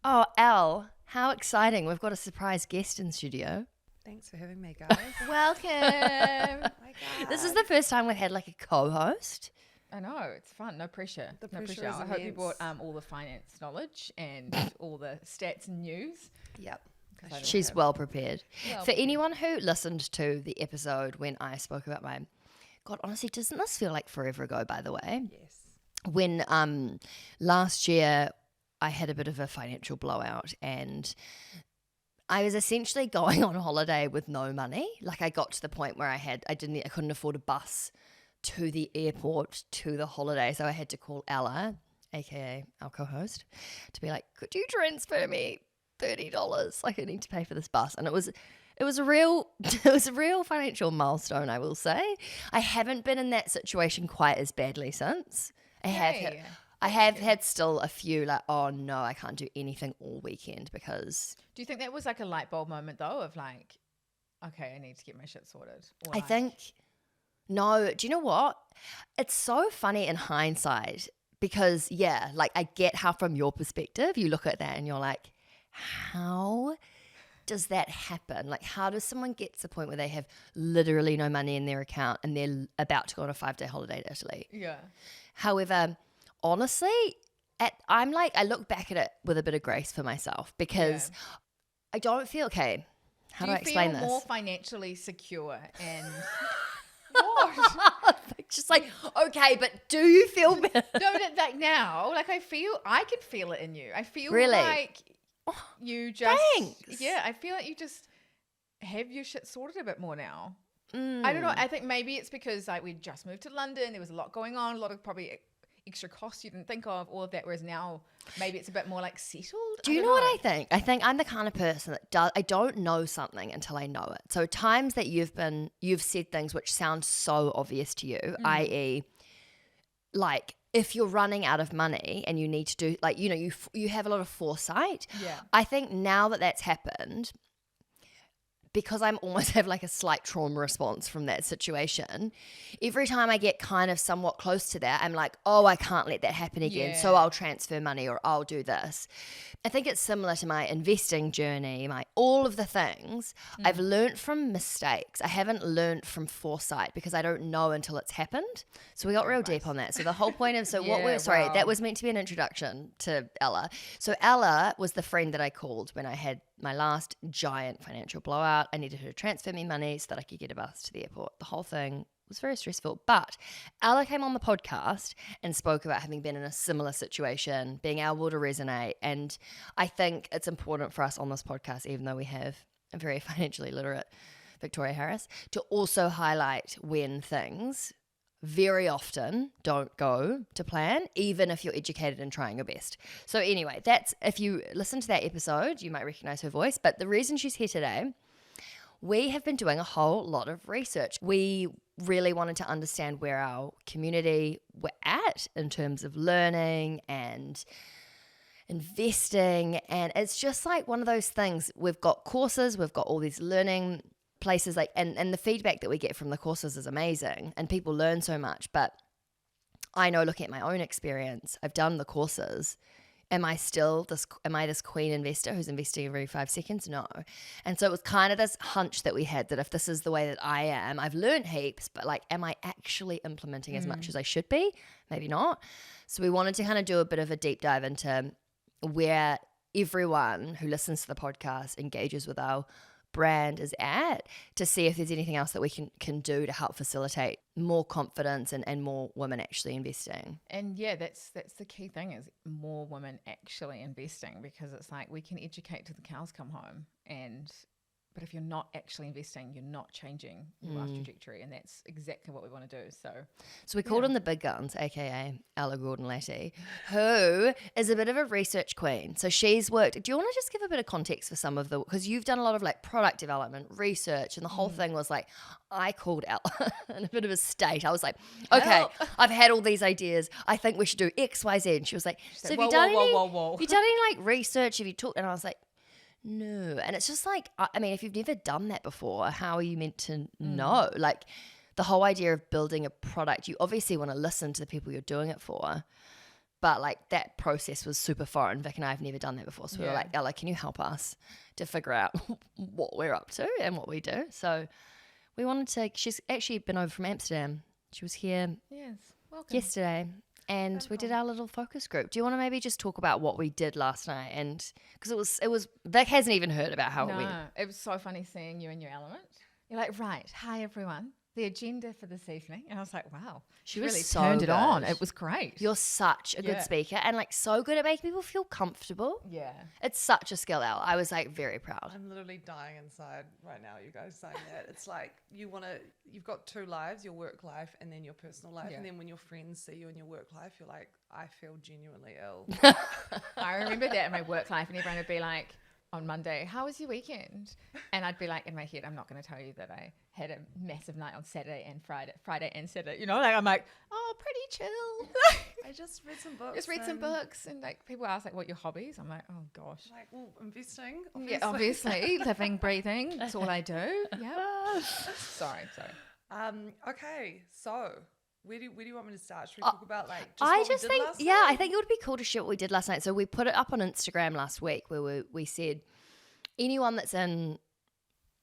Oh, Elle, how exciting. We've got a surprise guest in studio. Thanks for having me, guys. Welcome. My This is God. the first time we've had like a co-host. I know, it's fun. No pressure. The No pressure pressure. is I hope you brought immense. all the finance knowledge and all the stats and news. Yep. I sure She's have. well prepared. Well For prepared. anyone who listened to the episode when I spoke about my... God, honestly, doesn't this feel like forever ago, by the way? Yes. When last year I had a bit of a financial blowout and I was essentially going on holiday with no money. Like I got to the point where I couldn't afford a bus to the airport to the holiday. So I had to call Ella, aka our co-host, to be like, could you transfer me $30? Like I need to pay for this bus. And it was a real financial milestone, I will say. I haven't been in that situation quite as badly since. I have had still a few like, oh no, I can't do anything all weekend because Do you think that was like a light bulb moment though, of like, okay, I need to get my shit sorted? Or I like, think, no, do you know what? It's so funny in hindsight because, yeah, like I get how from your perspective, you look at that and you're like, how does that happen? Like, how does someone get to the point where they have literally no money in their account and they're about to go on a 5-day holiday to Italy? Yeah. However, honestly, I look back at it with a bit of grace for myself because I don't feel, okay, how do I explain Do you this? feel more financially secure and what? Just like, okay, but do you feel better? No, but like now, like I can feel it in you. I feel Really? like you just, thanks. yeah, I feel like you just have your shit sorted a bit more now. Mm. I don't know. I think maybe it's because like we just moved to London. There was a lot going on, a lot of probably extra costs you didn't think of, all of that. Whereas now maybe it's a bit more like settled. Do you know what I think? I think I'm the kind of person that I don't know something until I know it. So times that you've said things which sound so obvious to you, i.e., like if you're running out of money and you need to do like, you know, you have a lot of foresight. Yeah. I think now that that's happened, because I'm almost have like a slight trauma response from that situation, every time I get kind of somewhat close to that, I'm like, oh, I can't let that happen again. So Yeah. I'll transfer money or I'll do this. I think it's similar to my investing journey, all of the things. I've learned from mistakes. I haven't learned from foresight because I don't know until it's happened. So we got real deep on that. So the whole point of, Yeah, that was meant to be an introduction to Ella. So Ella was the friend that I called when I had my last giant financial blowout. I needed her to transfer me money so that I could get a bus to the airport. The whole thing was very stressful. But Ella came on the podcast and spoke about having been in a similar situation, being able to resonate. And I think it's important for us on this podcast, even though we have a very financially literate Victoria Harris, to also highlight when things very often don't go to plan, even if you're educated and trying your best. So anyway, if you listen to that episode, you might recognize her voice. But the reason she's here today, we have been doing a whole lot of research. We really wanted to understand where our community were at in terms of learning and investing. And it's just like one of those things. We've got courses, we've got all these learning places, like and the feedback that we get from the courses is amazing and people learn so much. But I know, looking at my own experience, I've done the courses. Am I this queen investor who's investing every 5 seconds? No. And so it was kind of this hunch that we had that if this is the way that I am, I've learned heaps, but like, am I actually implementing as much as I should be? Maybe not. So we wanted to kind of do a bit of a deep dive into where everyone who listens to the podcast engages with our brand is at, to see if there's anything else that we can do to help facilitate more confidence and more women actually investing. And yeah, that's the key thing, is more women actually investing, because it's like we can educate till the cows come home, but if you're not actually investing, you're not changing your life trajectory, and that's exactly what we want to do. So we called in the big guns, aka Ella Gordon-Latty, who is a bit of a research queen. So she's worked. Do you want to just give a bit of context for some of because you've done a lot of like product development, research, and the whole thing was like, I called Ella in a bit of a state. I was like, okay, Help. I've had all these ideas. I think we should do X, Y, Z. And she was like, so like, have you done any? whoa. Have you done any like research? Have you talked? And I was like, no. And it's just like, I mean, if you've never done that before, how are you meant to know? Like the whole idea of building a product, you obviously want to listen to the people you're doing it for. But like that process was super foreign. Vic and I have never done that before. So we were Yeah. like, Ella, can you help us to figure out what we're up to and what we do? So we wanted to, she's actually been over from Amsterdam. She was here Yes. Welcome. yesterday and we did our little focus group. Do you want to maybe just talk about what we did last night? And because it was, Vic hasn't even heard about how it went. No, it was so funny seeing you in your element. You're like, right, hi everyone. The agenda for this evening. And I was like, wow. She was really so turned it on. good. It was great. You're such a good Yeah. speaker and like so good at making people feel comfortable. Yeah. It's such a skill, Elle. I was like very proud. I'm literally dying inside right now, you guys saying that. It's like you've got two lives, your work life and then your personal life. Yeah. And then when your friends see you in your work life, you're like, I feel genuinely ill. I remember that in my work life, and everyone would be like, on Monday, how was your weekend? And I'd be like, in my head, I'm not going to tell you that I had a massive night on Saturday and Friday and Saturday. You know, like I'm like, oh, pretty chill. I just read some books. Just read some and, books, and like people ask like, what are your hobbies? I'm like, oh gosh. Like, well, investing. Yeah, obviously, living, breathing. That's all I do. Yeah. Sorry. Okay, so where do you want me to start? Should we talk about like just I what just we did think, last yeah, night? I think it would be cool to share what we did last night. So we put it up on Instagram last week where we said anyone that's in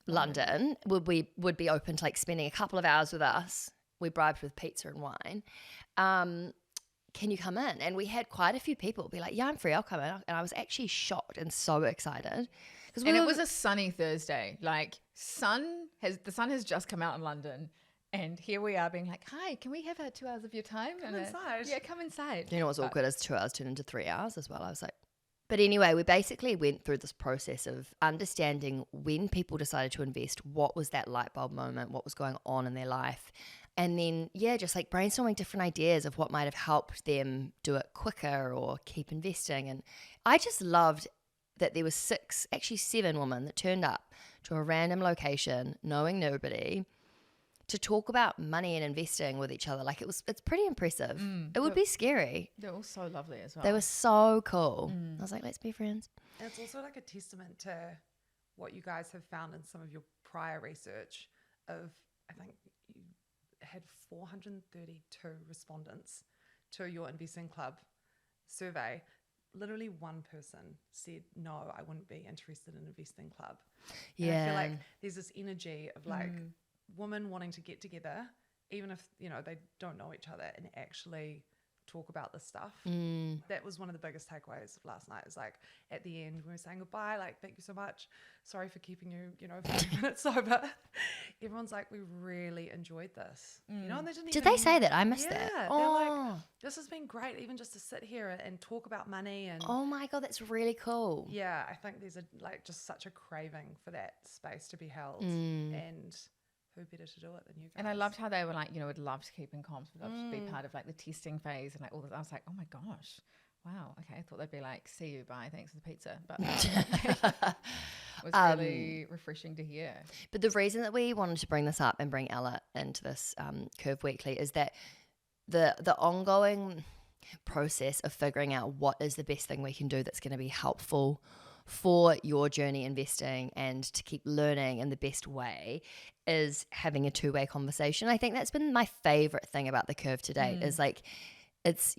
London would be open to like spending a couple of hours with us. We bribed with pizza and wine. Can you come in? And we had quite a few people be like, yeah, I'm free, I'll come in. And I was actually shocked and so excited. And it was a sunny Thursday. Like the sun has just come out in London. And here we are being like, hi, can we have 2 hours of your time? Come inside. Yeah, come inside. You know what's awkward is 2 hours turned into 3 hours as well. I was like, but anyway, we basically went through this process of understanding when people decided to invest, what was that light bulb moment, what was going on in their life. And then, yeah, just like brainstorming different ideas of what might have helped them do it quicker or keep investing. And I just loved that there was 7 women that turned up to a random location, knowing nobody, to talk about money and investing with each other. Like it's pretty impressive. It would be scary. They're all so lovely as well. They were so cool. I was like, let's be friends. And it's also like a testament to what you guys have found in some of your prior research of, I think you had 432 respondents to your Investing Club survey. Literally one person said, no, I wouldn't be interested in Investing Club. And I feel like there's this energy of like women wanting to get together, even if, you know, they don't know each other, and actually talk about this stuff. That was one of the biggest takeaways of last night. Is like at the end we were saying goodbye, like thank you so much, sorry for keeping you 5 minutes sober. Everyone's like, we really enjoyed this, you know. And they Did they say that? I missed yeah, that. they're Oh, like, this has been great, even just to sit here and talk about money. And oh my God, that's really cool. yeah, I think there's just such a craving for that space to be held, and who better to do it than you guys? And I loved how they were like, you know, would love to keep in comms, would love to be part of like the testing phase and like all this. I was like, oh my gosh, wow, okay. I thought they'd be like, see you, bye, thanks for the pizza. But it was really refreshing to hear. But the reason that we wanted to bring this up and bring Ella into this Curve Weekly is that the ongoing process of figuring out what is the best thing we can do that's going to be helpful for your journey investing and to keep learning in the best way is having a two-way conversation. I think that's been my favorite thing about the Curve to date is like, it's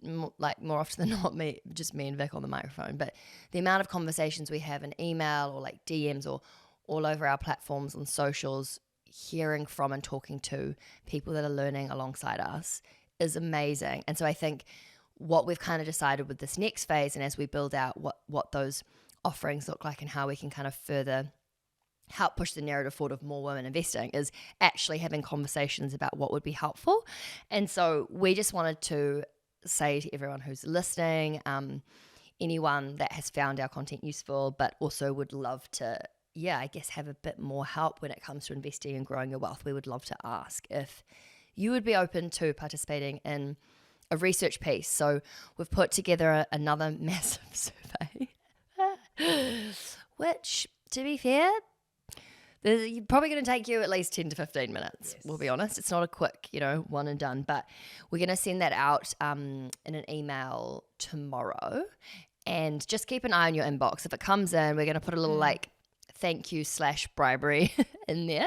more often than not me and Vic on the microphone, but the amount of conversations we have in email or like DMs or all over our platforms on socials, hearing from and talking to people that are learning alongside us is amazing. And so I think what we've kind of decided with this next phase, and as we build out what those offerings look like and how we can kind of further help push the narrative forward of more women investing, is actually having conversations about what would be helpful. And so we just wanted to say to everyone who's listening, anyone that has found our content useful but also would love to, I guess, have a bit more help when it comes to investing and growing your wealth, we would love to ask if you would be open to participating in a research piece. So we've put together another massive survey, which, to be fair, you're probably going to take you at least 10 to 15 minutes. Yes. We'll be honest. It's not a quick, one and done, but we're going to send that out in an email tomorrow, and just keep an eye on your inbox. If it comes in, we're going to put a little thank you / bribery in there,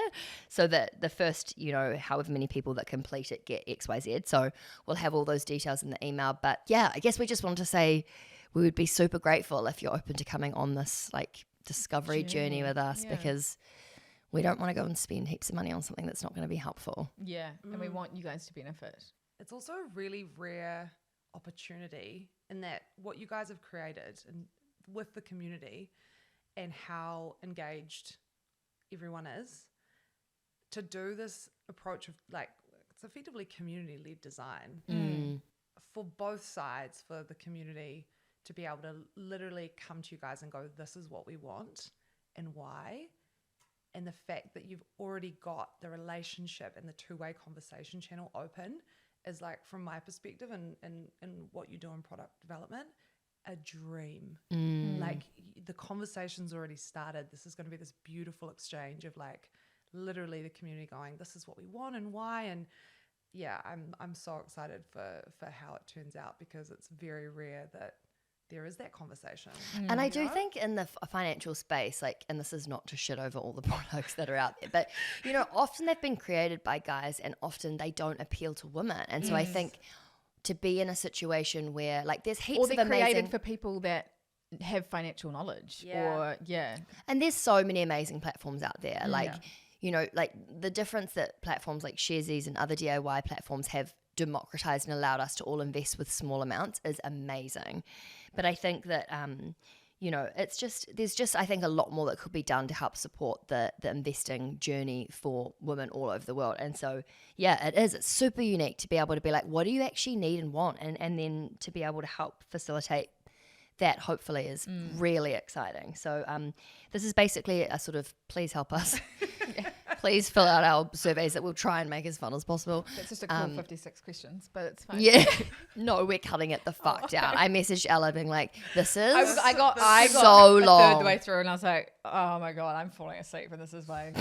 so that the first, however many people that complete it get XYZ. So we'll have all those details in the email. But yeah, I guess we just wanted to say we would be super grateful if you're open to coming on this like discovery journey with us, because we don't want to go and spend heaps of money on something that's not going to be helpful. Yeah, and we want you guys to benefit. It's also a really rare opportunity in that what you guys have created and with the community and how engaged everyone is, to do this approach of like, it's effectively community-led design for both sides, for the community to be able to literally come to you guys and go, this is what we want and why. And the fact that you've already got the relationship and the two-way conversation channel open is, like, from my perspective and what you do in product development, a dream. Like, the conversation's already started. This is going to be this beautiful exchange of, like, literally the community going, this is what we want and why. And yeah, I'm so excited for how it turns out, because it's very rare that there is that conversation. And I do think in the financial space, like, and this is not to shit over all the products that are out there, but, often they've been created by guys and often they don't appeal to women. And so I think to be in a situation where, like, there's heaps Or of they're amazing... created for people that have financial knowledge. And there's so many amazing platforms out there. Like, like the difference that platforms like Sharesies and other DIY platforms have democratized and allowed us to all invest with small amounts is amazing. But I think that, there's just, I think, a lot more that could be done to help support the investing journey for women all over the world. And so, yeah, it's super unique to be able to be like, what do you actually need and want? And then to be able to help facilitate that, hopefully, is really exciting. So this is basically a sort of, please help us. Please fill out our surveys that we'll try and make as fun as possible. That's just a cool 56 questions, but it's fine. Yeah. No, we're cutting it the fuck down. I messaged Ella being like, this is I got so a long. third the way through and I was like, oh my God, I'm falling asleep and this is my...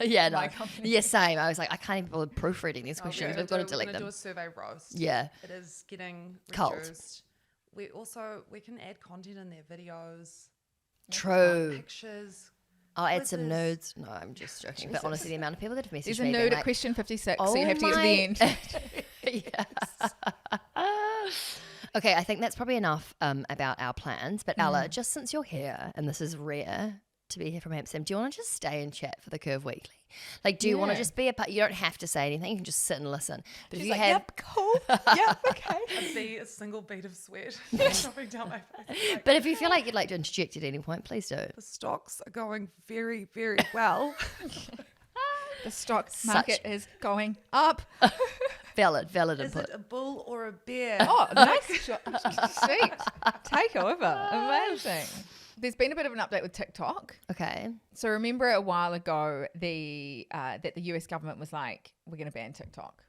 Yeah, no. my company. Yeah, same. I was like, I can't even bother proofreading these questions. We've got to delete We're them. going to do a survey roast. Yeah. It is getting Cult. reduced. We can add content in there, videos, True. pictures. I'll add some quizzes. nudes. No, I'm just joking. But honestly, the amount of people that have messaged There's a me being nude at like, question 56, oh so you have to get to the end. Yeah. Okay, I think that's probably enough about our plans. But Ella, just since you're here, and this is rare to be here from Amsterdam, do you want to just stay and chat for the Curve Weekly? Like, do you want to just be a part? You don't have to say anything. You can just sit and listen. But She's if you like, have, yep, cool. Yep, okay. I'd be a single bead of sweat dropping down my face. Like, but if you feel like you'd like to interject at any point, please do. the stocks are going very, very well. The stock market is going up. Valid Is input. it a bull or a bear? Oh, nice seat. Take over. Amazing. There's been a bit of an update with TikTok. Okay. So remember a while ago that the US government was like, we're going to ban TikTok.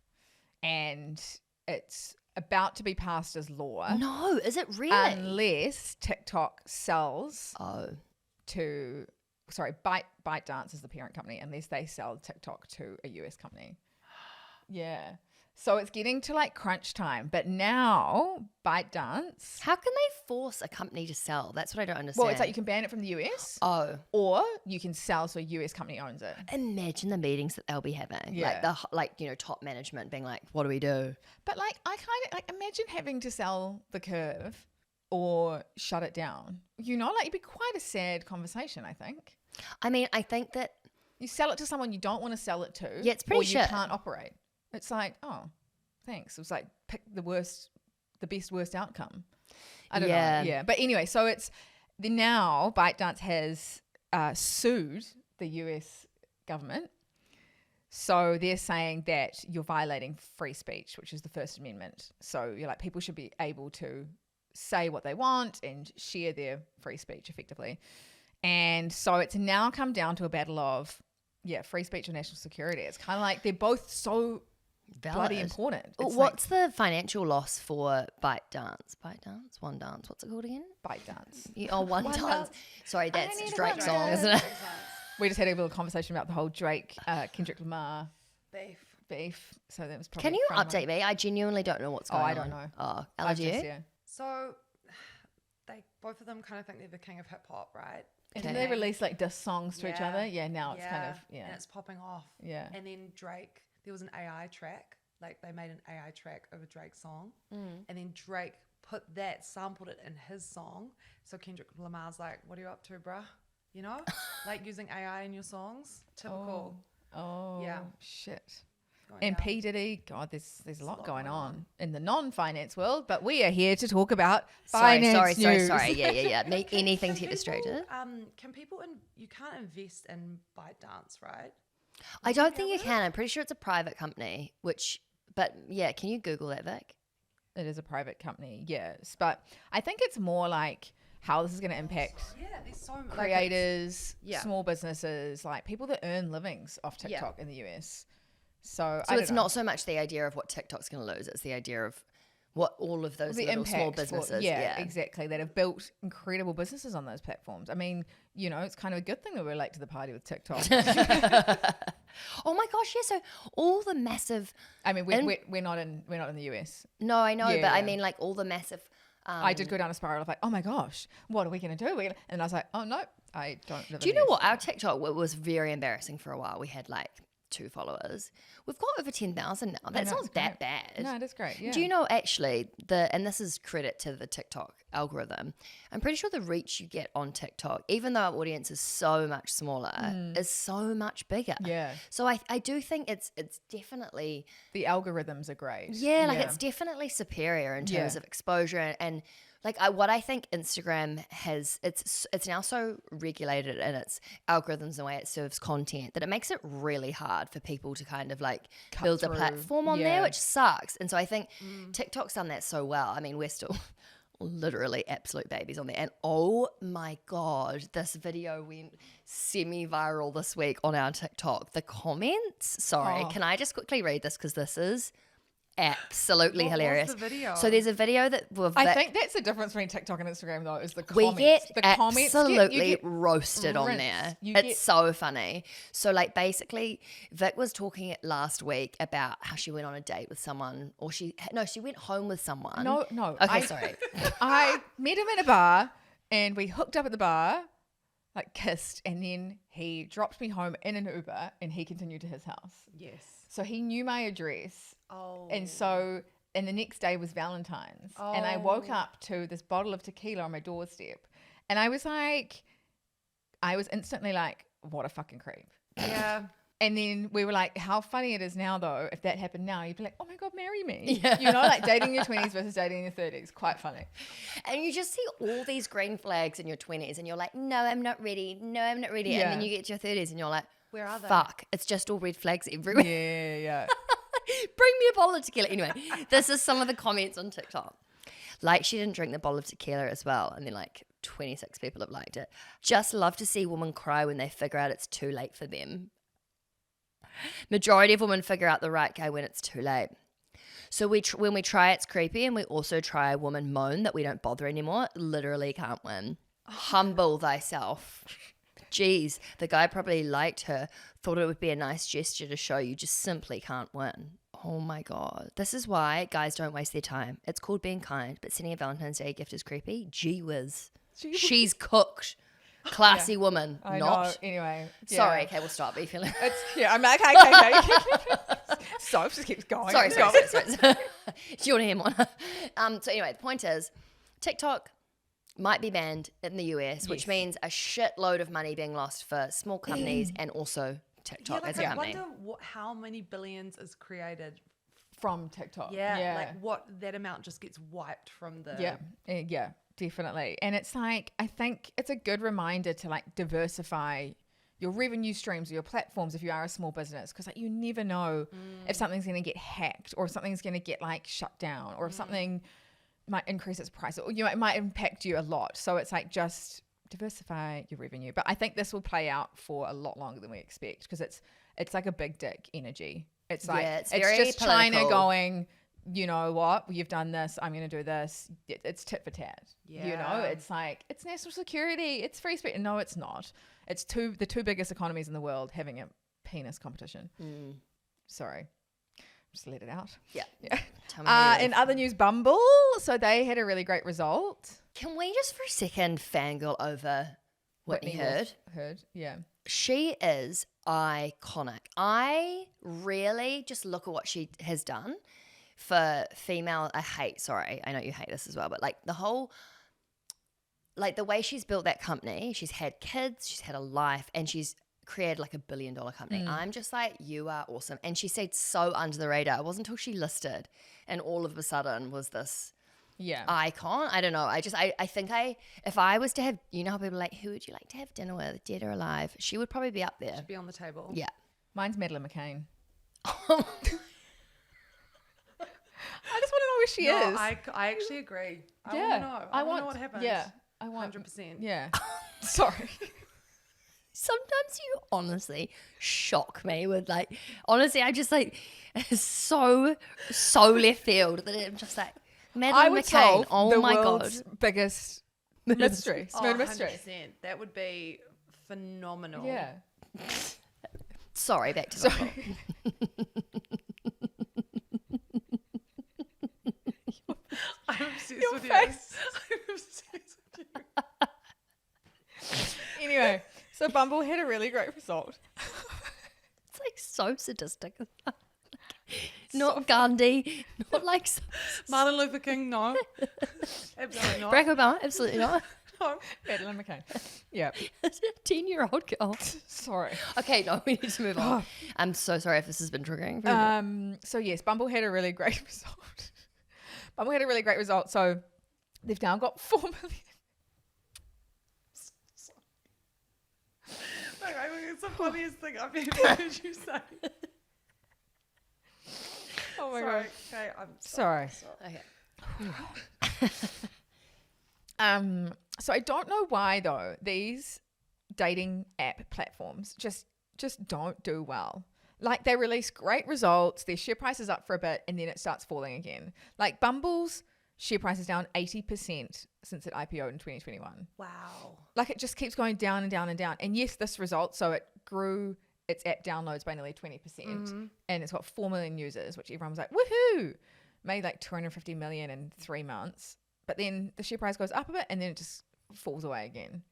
And it's about to be passed as law. No, is it really? Unless TikTok sells to, ByteDance is the parent company, unless they sell TikTok to a US company. Yeah. So it's getting to like crunch time. But now ByteDance. How can they force a company to sell? That's what I don't understand. Well, it's like you can ban it from the US. Oh. Or you can sell so a US company owns it. Imagine the meetings that they'll be having. Yeah. Like top management being like, what do we do? But like, I kind of like imagine having to sell the Curve or shut it down. Like it'd be quite a sad conversation, I think. I mean, I think that You sell it to someone you don't want to sell it to. Yeah, it's pretty or shit. you can't operate. It's like, oh, thanks. It was like pick the best worst outcome. I don't know. Yeah. But anyway, so it's now ByteDance has sued the US government. So they're saying that you're violating free speech, which is the First Amendment. So you're like, people should be able to say what they want and share their free speech effectively. And so it's now come down to a battle of, free speech and national security. It's kind of like they're both so bloody important. It's what's the financial loss for ByteDance? One Dance. What's it called again? ByteDance. One One Dance. Dance. Sorry, that's need a Drake's One song, Dance. isn't it? We just had a little conversation about the whole Drake, Kendrick Lamar beef. So that was probably. Can you from update me? I genuinely don't know what's going on. I don't know. Oh, Ella, do you? So they both of them kind of think they're the king of hip hop, right? And then they release like diss songs to each Yeah. other. Yeah, now it's kind of, And it's popping off. Yeah. And then Drake, there was an AI track, like they made an AI track of a Drake song, and then Drake sampled it in his song. So Kendrick Lamar's like, "What are you up to, bruh?" You know, like using AI in your songs. Typical. Oh, Yeah. shit. Going And down. P. Diddy, God, there's a lot going on in the non-finance world, but we are here to talk about finance news. Sorry. Yeah. Anything Can to get distracted. Can people you can't invest in ByteDance, right? I don't think you can. I'm pretty sure it's a private company, but yeah, can you Google that, Vic? It is a private company, yes. But I think it's more like how this is going to impact Yeah, there's so much creators, yeah. small businesses, like people that earn livings off TikTok in the US. So So it's not so much the idea of what TikTok's going to lose; it's the idea of what all of those little small businesses, exactly, that have built incredible businesses on those platforms. I mean, you know, it's kind of a good thing that we're late to the party with TikTok. Oh my gosh, yeah. So all the massive. I mean, we're not in the US. No, I know, Yeah, but I yeah. mean, like all the massive. I did go down a spiral of like, oh my gosh, what are we going to do? And I was like, oh no, I don't live Do you in the know US. what? Our TikTok was very embarrassing for a while. We had like 2 followers. We've got over 10,000 now. That's no, not it's that great. bad. No, it is great. Yeah. Do you know actually and this is credit to the TikTok algorithm, I'm pretty sure the reach you get on TikTok, even though our audience is so much smaller, is so much bigger. Yeah. So I do think it's definitely The algorithms are great. it's definitely superior in terms Yeah. of exposure and like what I think Instagram has, it's now so regulated in its algorithms and the way it serves content that it makes it really hard for people to kind of like build through. a platform on there, Yeah. which sucks. And so I think TikTok's done that so well. I mean, we're still literally absolute babies on there. And oh my God, this video went semi-viral this week on our TikTok. The comments, sorry, can I just quickly read this because this is absolutely What was hilarious. the video? So there's a video that I think that's the difference between TikTok and Instagram, though, is the we comments. get the comments absolutely you get roasted on rinsed. there. You It's get- so funny. So like basically Vic was talking last week about how she went on a date with someone or she went home with someone. No. Okay, sorry. I met him in a bar and we hooked up at the bar, like kissed, and then he dropped me home in an Uber and he continued to his house. Yes. So he knew my address. Oh. And the next day was Valentine's. And I woke up to this bottle of tequila on my doorstep. And I was instantly like, what a fucking creep. Yeah. And then we were like, how funny it is now, though, if that happened now, you'd be like, oh my God, marry me. Yeah. You know, like dating in your 20s versus dating in your 30s. Quite funny. And you just see all these green flags in your 20s and you're like, no, I'm not ready. No, I'm not ready. Yeah. And then you get to your 30s and you're like, Where are they? fuck, it's just all red flags everywhere. Yeah. Bring me a bottle of tequila. Anyway, this is some of the comments on TikTok. Like, she didn't drink the bottle of tequila as well. And then, like, 26 people have liked it. Just love to see women cry when they figure out it's too late for them. Majority of women figure out the right guy when it's too late. So when we try, it's creepy. And we also try a woman moan that we don't bother anymore. Literally can't win. Humble thyself. Geez, the guy probably liked her, thought it would be a nice gesture to show you just simply can't win. Oh my God. This is why guys don't waste their time. It's called being kind, but sending a Valentine's Day gift is creepy. Gee whiz. She's cooked. Classy woman. I not. know. Anyway. Yeah. Sorry, okay, we'll stop. Are you feeling? I'm like, okay. So it just keeps going. Sorry. Do you want to hear more? So anyway, the point is, TikTok might be banned in the US, which means a shitload of money being lost for small companies and also TikTok as a I company. wonder how many billions is created. From TikTok. Yeah. Like what that amount just gets wiped from the. Yeah, definitely. And it's like, I think it's a good reminder to like diversify your revenue streams or your platforms if you are a small business, because like you never know if something's going to get hacked or if something's going to get like shut down or if something might increase its price or it might impact you a lot. So it's like just diversify your revenue. But I think this will play out for a lot longer than we expect because it's like a big dick energy. It's like it's it's very just China political. going, you know what, you've done this, I'm going to do this. It's tit for tat. You know, Yeah. it's like it's national security, it's free speech. No, it's not. It's the two biggest economies in the world having a penis competition. Sorry. just let it out. Yeah. Yeah. Tell me how you In other news, Bumble. So they had a really great result. Can we just for a second fangirl over Whitney Heard? Yeah. She is iconic. I really just look at what she has done for female. I know you hate this as well, but like the whole, like the way she's built that company, she's had kids, she's had a life, and she's created like $1 billion company. I'm just like, you are awesome. And she stayed so under the radar. It wasn't until she listed and all of a sudden was this icon. I don't know. I think if I was to have, you know how people are like, who would you like to have dinner with, dead or alive? She would probably be up there. Should be on the table. Yeah. Mine's Madeleine McCann. I just want to know where she is. I actually agree. I Yeah. want to know. I want to know what happened. Yeah. I want 100%. Yeah. Sorry. Sometimes you honestly shock me with like, honestly, I just like, it's so left field that I'm just like, I Madeleine would McCann, solve oh the my world's God. biggest mystery. Oh, Murder mystery. 100%. That would be phenomenal. Yeah. Sorry, back to the book. I'm obsessed Your with face. you. I'm obsessed with you. Anyway, so Bumble had a really great result. It's like so sadistic. Not Gandhi, not like Martin Luther King, no. Absolutely not. Barack Obama, absolutely not. No. Madeleine McCann. Yeah. A 10-year-old girl. Sorry. Okay, no, we need to move on. I'm so sorry if this has been triggering. For you. So yes, Bumble had a really great result. Bumble had a really great result. So they've now got 4 million. Okay, it's the funniest thing I've ever heard you say. Oh my Sorry. god. Okay, I'm Sorry. Okay. So I don't know why though these dating app platforms just don't do well. Like they release great results, their share price is up for a bit, and then it starts falling again. Like Bumble's share price is down 80% since it IPO'd in 2021. Wow. Like it just keeps going down and down and down. And yes, this result, so it grew its app downloads by nearly 20%, and it's got 4 million users, which everyone was like, woohoo! Made like 250 million in 3 months. But then the share price goes up a bit and then it just falls away again.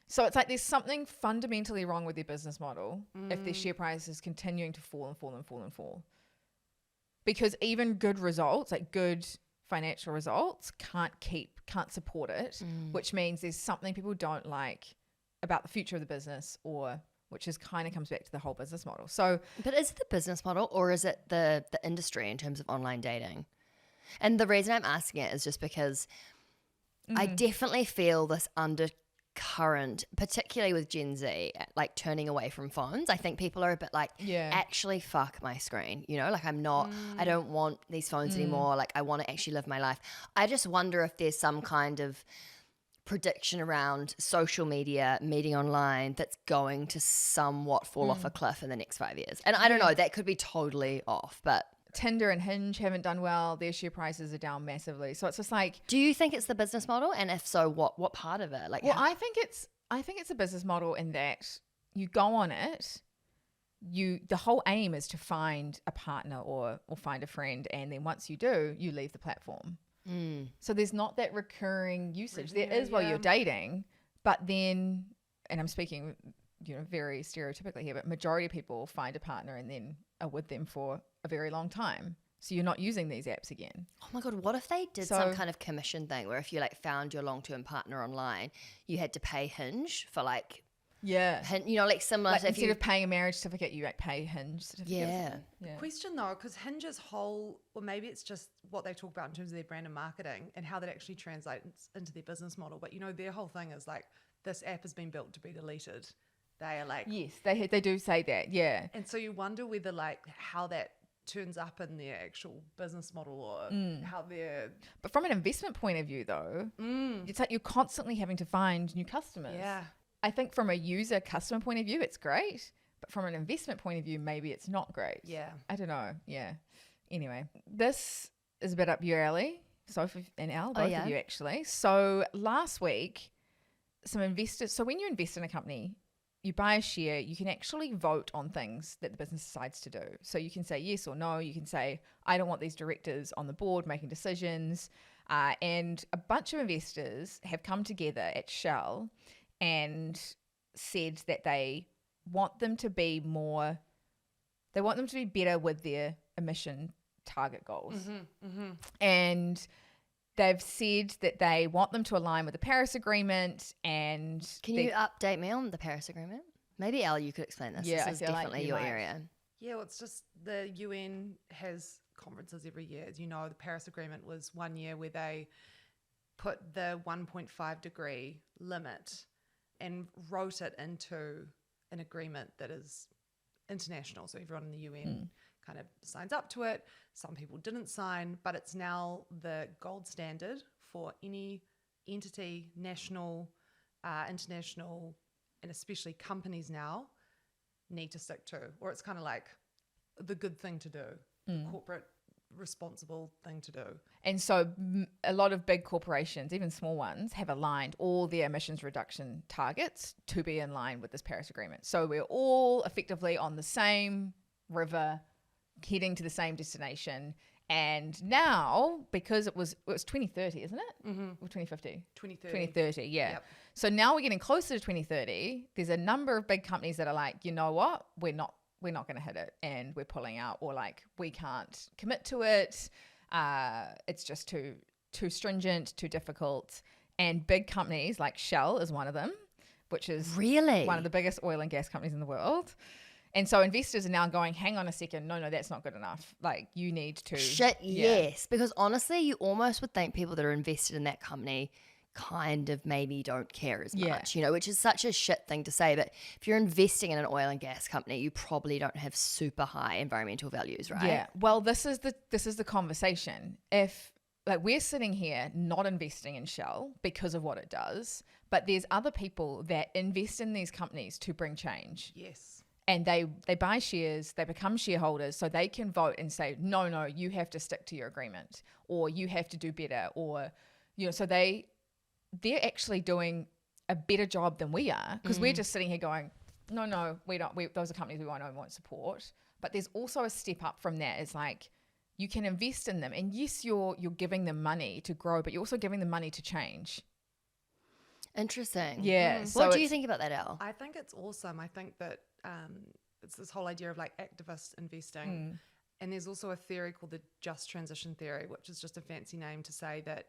So it's like there's something fundamentally wrong with their business model if their share price is continuing to fall and fall and fall and fall. Because even good results, like good financial results, can't support it, which means there's something people don't like about the future of the business, or which is kind of comes back to the whole business model. So, But is it the business model or is it the industry in terms of online dating? And the reason I'm asking it is just because I definitely feel this undercurrent, particularly with Gen Z, like turning away from phones. I think people are a bit like, actually fuck my screen, you know, like I don't want these phones anymore. Like I want to actually live my life. I just wonder if there's some kind of prediction around social media, meeting online, that's going to somewhat fall off a cliff in the next 5 years. And I don't know, that could be totally off, but Tinder and Hinge haven't done well. Their share prices are down massively. So it's just like, do you think it's the business model? And if so, what part of it? Like, well, I think it's a business model in that you go on it, the whole aim is to find a partner or find a friend, and then once you do, you leave the platform. So there's not that recurring usage. There is while you're dating, but then, and I'm speaking, very stereotypically here, but majority of people find a partner and then are with them for a very long time. So you're not using these apps again. oh my God, what if they did some kind of commission thing where if you like found your long-term partner online, you had to pay Hinge for like, like similar Like to if instead you, of paying a marriage certificate, you like pay Hinge certificate. yeah. Question though, because Hinge's whole, or maybe it's just what they talk about in terms of their brand and marketing and how that actually translates into their business model. But their whole thing is like, this app has been built to be deleted. They are like, Yes, they do say that, yeah. and so you wonder whether like how that turns up in their actual business model or how they're. But from an investment point of view, though, it's like you're constantly having to find new customers. Yeah. I think from a user customer point of view, it's great. But from an investment point of view, maybe it's not great. Yeah. I don't know. Yeah. Anyway, this is a bit up your alley, Sophie and Al, both of you actually. So last week, some investors. So when you invest in a company, you buy a share, you can actually vote on things that the business decides to do. So you can say yes or no. You can say, I don't want these directors on the board making decisions. And a bunch of investors have come together at Shell and said that they want them to be better with their emission target goals. And they've said that they want them to align with the Paris Agreement. And Can you update me on the Paris Agreement? Maybe Elle, you could explain this. Yeah, This is I feel like definitely you your might. area. Yeah, well, it's just the UN has conferences every year. As you know, the Paris Agreement was 1 year where they put the 1.5 degree limit and wrote it into an agreement that is international. So everyone in the UN kind of signs up to it. Some people didn't sign, but it's now the gold standard for any entity, national, international, and especially companies now need to stick to, or it's kind of like the good thing to do, the corporate responsible thing to do. And so a lot of big corporations, even small ones, have aligned all their emissions reduction targets to be in line with this Paris Agreement. So we're all effectively on the same river, heading to the same destination. And now, because it was 2030, isn't it? Or 2050? 2030, yeah. Yep. So now we're getting closer to 2030. There's a number of big companies that are like, you know what? We're not going to hit it and we're pulling out, or like we can't commit to it. It's just too stringent, too difficult. And big companies like Shell is one of them, which is Really? one of the biggest oil and gas companies in the world. And so investors are now going, hang on a second, no, that's not good enough. Like you need to. Shit, yes. Because honestly, you almost would think people that are invested in that company kind of maybe don't care as much, you know, which is such a shit thing to say. But if you're investing in an oil and gas company, you probably don't have super high environmental values, right? Yeah. Well, this is the conversation. If like we're sitting here not investing in Shell because of what it does, but there's other people that invest in these companies to bring change. Yes. And they buy shares, they become shareholders, so they can vote and say, no, you have to stick to your agreement, or you have to do better, or, you know, so they're actually doing a better job than we are, because we're just sitting here going, no, we don't. Those are companies we won't support. But there's also a step up from that. It's like you can invest in them, and yes, you're giving them money to grow, but you're also giving them money to change. Interesting. Yeah. So What do you think about that, Elle? I think it's awesome. I think that it's this whole idea of like activist investing. And there's also a theory called the just transition theory, which is just a fancy name to say that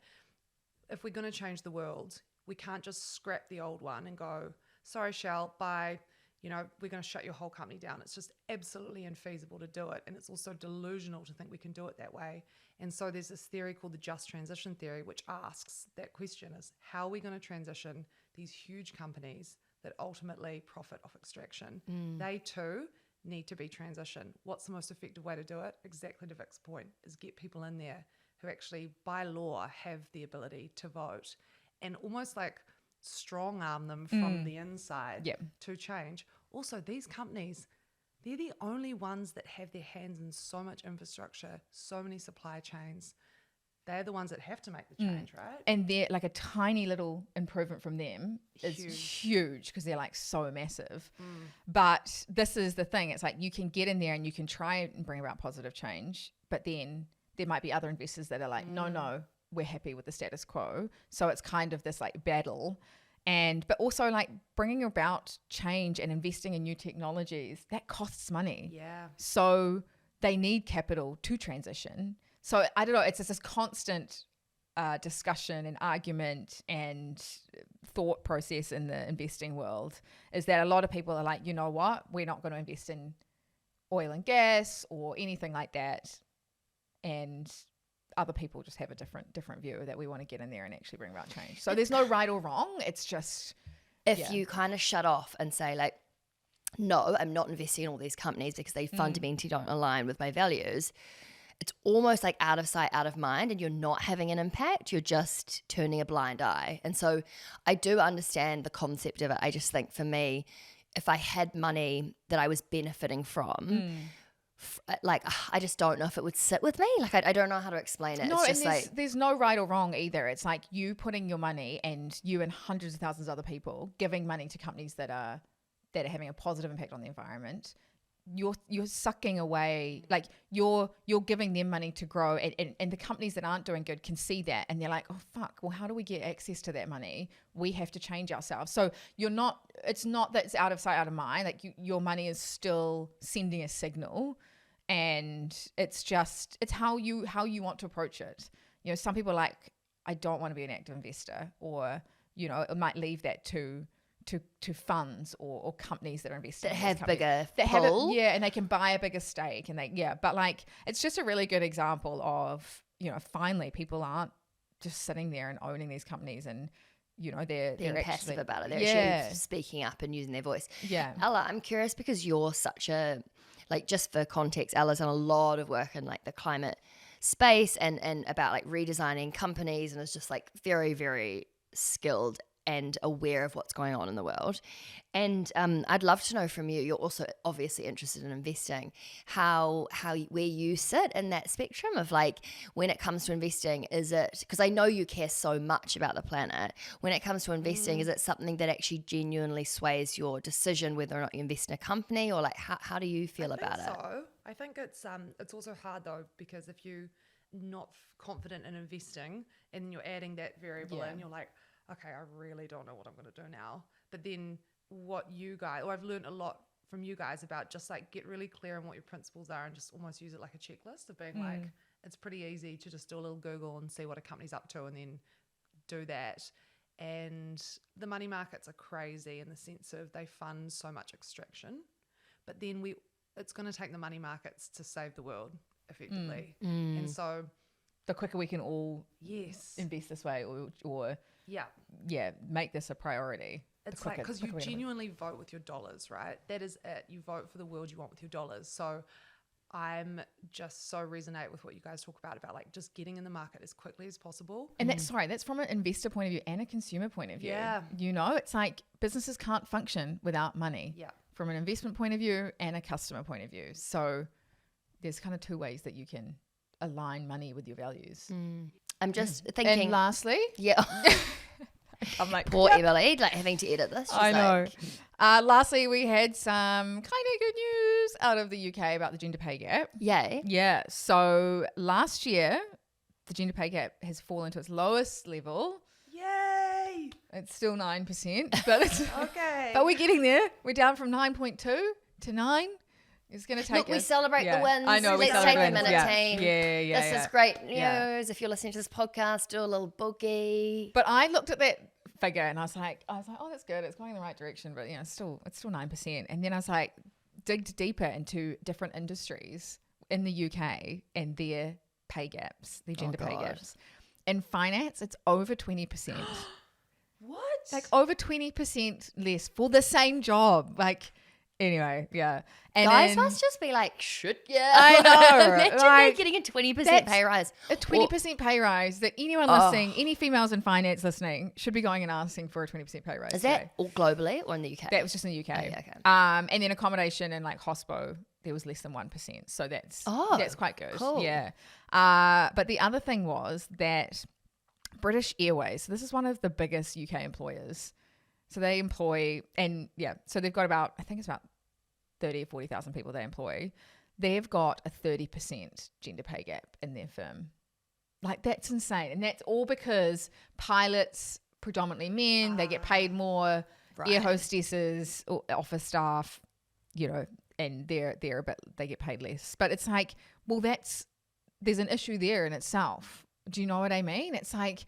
if we're going to change the world, we can't just scrap the old one and go, sorry, Shell, bye. You know, we're going to shut your whole company down. It's just absolutely infeasible to do it. And it's also delusional to think we can do it that way. And so there's this theory called the just transition theory, which asks that question is, how are we going to transition these huge companies that ultimately profit off extraction? They too need to be transitioned. What's the most effective way to do it? Exactly to Vic's point, is get people in there who actually by law have the ability to vote and almost like strong arm them from the inside to change. Also, these companies, they're the only ones that have their hands in so much infrastructure, so many supply chains. They're the ones that have to make the change, right? And they're like a tiny little improvement from them is huge because they're like so massive. But this is the thing. It's like you can get in there and you can try and bring about positive change, but then there might be other investors that are like, no, we're happy with the status quo. So it's kind of this like battle. But also like bringing about change and investing in new technologies, that costs money. Yeah. So they need capital to transition. So I don't know, it's just this constant discussion and argument and thought process in the investing world is that a lot of people are like, you know what, we're not going to invest in oil and gas or anything like that. And other people just have a different view that we want to get in there and actually bring about change. So there's no right or wrong. It's just... If you kind of shut off and say like, no, I'm not investing in all these companies because they fundamentally don't align with my values, it's almost like out of sight, out of mind, and you're not having an impact. You're just turning a blind eye. And so I do understand the concept of it. I just think for me, if I had money that I was benefiting from, like I just don't know if it would sit with me. Like I don't know how to explain it. No, it's just and there's no right or wrong either. It's like you putting your money and you and hundreds of thousands of other people giving money to companies that that are having a positive impact on the environment, you're sucking away, like you're giving them money to grow, and the companies that aren't doing good can see that, and they're like, oh fuck, well, how do we get access to that money? We have to change ourselves. So it's not that it's out of sight, out of mind. Like your money is still sending a signal, and it's how you want to approach it. You know, some people are like, I don't want to be an active investor, or, you know, it might leave that to funds or companies that are investing That in have these companies. bigger pull. And they can buy a bigger stake, and but like, it's just a really good example of, you know, finally people aren't just sitting there and owning these companies, and, you know, they're Being actually passive about it. They're actually speaking up and using their voice. Yeah. Ella, I'm curious because you're such a, like, just for context, Ella's done a lot of work in like the climate space and about like redesigning companies, and is just like very, very skilled and aware of what's going on in the world. And I'd love to know from you, you're also obviously interested in investing, where you sit in that spectrum of like, when it comes to investing, is it, because I know you care so much about the planet, when it comes to investing, is it something that actually genuinely sways your decision whether or not you invest in a company, or like how do you feel about it? I think it's also hard though, because if you're not confident in investing and you're adding that variable in, you're like, okay, I really don't know what I'm going to do now. But then I've learned a lot from you guys about just like get really clear on what your principles are, and just almost use it like a checklist of being like, it's pretty easy to just do a little Google and see what a company's up to, and then do that. And the money markets are crazy in the sense of they fund so much extraction, but then it's going to take the money markets to save the world effectively. And so The quicker we can all invest this way, or make this a priority. It's like, because you genuinely vote with your dollars, right? That is it. You vote for the world you want with your dollars. So I'm just so resonate with what you guys talk about like just getting in the market as quickly as possible. And that's from an investor point of view and a consumer point of view. Yeah. You know, it's like businesses can't function without money. Yeah. From an investment point of view and a customer point of view. So there's kind of two ways that you can align money with your values. I'm just thinking. And lastly, I'm like, poor Emily, like having to edit this. She's I know. Like, lastly, we had some kind of good news out of the UK about the gender pay gap. yay. Yeah. So last year, the gender pay gap has fallen to its lowest level. Yay! It's still 9%, but it's Okay. but we're getting there. We're down from 9.2 to 9. It's going to take Look, we celebrate the wins. I know. Let's take a minute, team. Yeah. This is great news. If you're listening to this podcast, do a little boogie. But I looked at that figure and I was like, oh, that's good. It's going in the right direction, but it's still 9%. And then I was like, digged deeper into different industries in the UK and their pay gaps, their gender pay gaps. In finance, it's over 20%. What? Like over 20% less for the same job. Like, anyway, yeah. And guys must just be like, shit, yeah. I know. Imagine like, getting a 20% pay rise. A 20% pay rise that anyone listening, any females in finance listening, should be going and asking for a 20% pay rise. Is that all globally or in the UK? That was just in the UK. Oh, yeah, okay. And then accommodation and like hospo, there was less than 1%. So that's quite good. Cool. Yeah. But the other thing was that British Airways, so this is one of the biggest UK employers. So they employ, so they've got about, I think it's about 30 or 40,000 people they employ. They've got a 30% gender pay gap in their firm. Like, that's insane. And that's all because pilots, predominantly men, they get paid more, air hostesses, or office staff, you know, and they get paid less. But it's like, well, there's an issue there in itself. Do you know what I mean? It's like,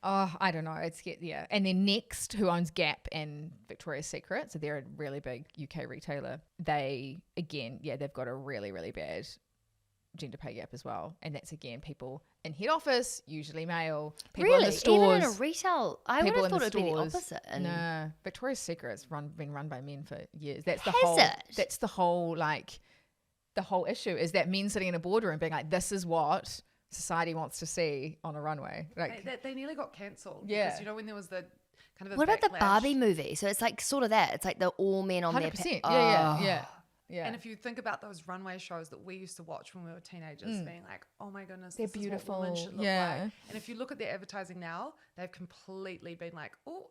oh, I don't know. And then Next, who owns Gap and Victoria's Secret, so they're a really big UK retailer. They've got a really, really bad gender pay gap as well. And that's, again, people in head office, usually male. People in the stores. Even in a retail, I would have thought it would be the opposite. No, Victoria's Secret's been run by men for years. That's the whole issue is that men sitting in a boardroom being like, this is what society wants to see on a runway. Like, they nearly got cancelled. Yeah. Because, you know, when there was the kind of what about the backlash. Barbie movie? So it's like sort of that. It's like the all men on 100%. their Yeah. And if you think about those runway shows that we used to watch when we were teenagers, being like, oh my goodness, they're this beautiful. is what women should look Yeah. like. And if you look at their advertising now, they've completely been like, oh,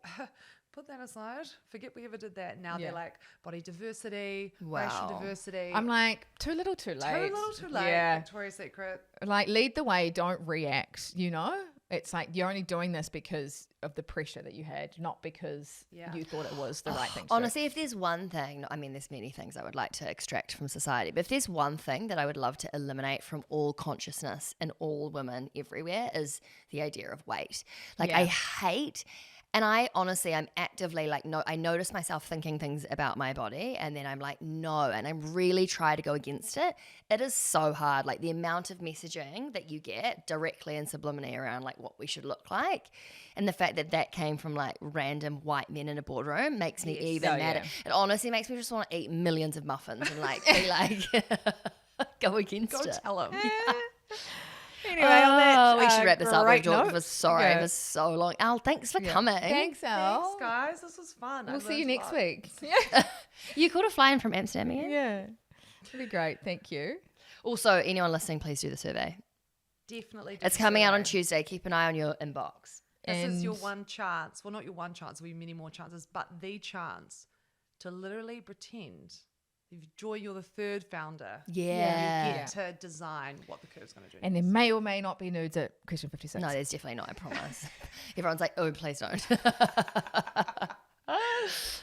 put that aside. Forget we ever did that. Now Yeah. they're like body diversity, Wow. racial diversity. I'm like, too little, too late. too little, too late. Yeah. Victoria's Secret. Like, lead the way, don't react, you know? It's like you're only doing this because of the pressure that you had, not because Yeah. you thought it was the right thing to do. Honestly, if there's one thing, I mean, there's many things I would like to extract from society, but if there's one thing that I would love to eliminate from all consciousness and all women everywhere is the idea of weight. Like, Yeah. I hate. And I honestly, I'm actively like, no, I notice myself thinking things about my body and then I'm like, no. And I really try to go against it. It is so hard. Like the amount of messaging that you get directly and subliminally around like what we should look like. And the fact that that came from like random white men in a boardroom makes me even Oh, madder. yeah. It honestly makes me just want to eat millions of muffins and like be like, go against Go it. tell them. Anyway, on that, We should wrap this up. We've great talked for note. sorry Yeah. for so long. Al, thanks for coming. Thanks, Al. Thanks, guys. This was fun. I We'll see you learned a next lot. week. Yeah. You could have flown from Amsterdam again. Yeah. It'll be great. Thank you. Also, anyone listening, please do the survey. Definitely. do It's the coming out on survey. Tuesday. Keep an eye on your inbox. This is your And- one chance. Well, not your one chance. There'll be many more chances, but the chance to literally pretend. If Joy, you're the third founder. Yeah. You get to design what the curve's going to do. And there may or may not be nudes at question 56. No, there's definitely not, I promise. Everyone's like, oh, please don't.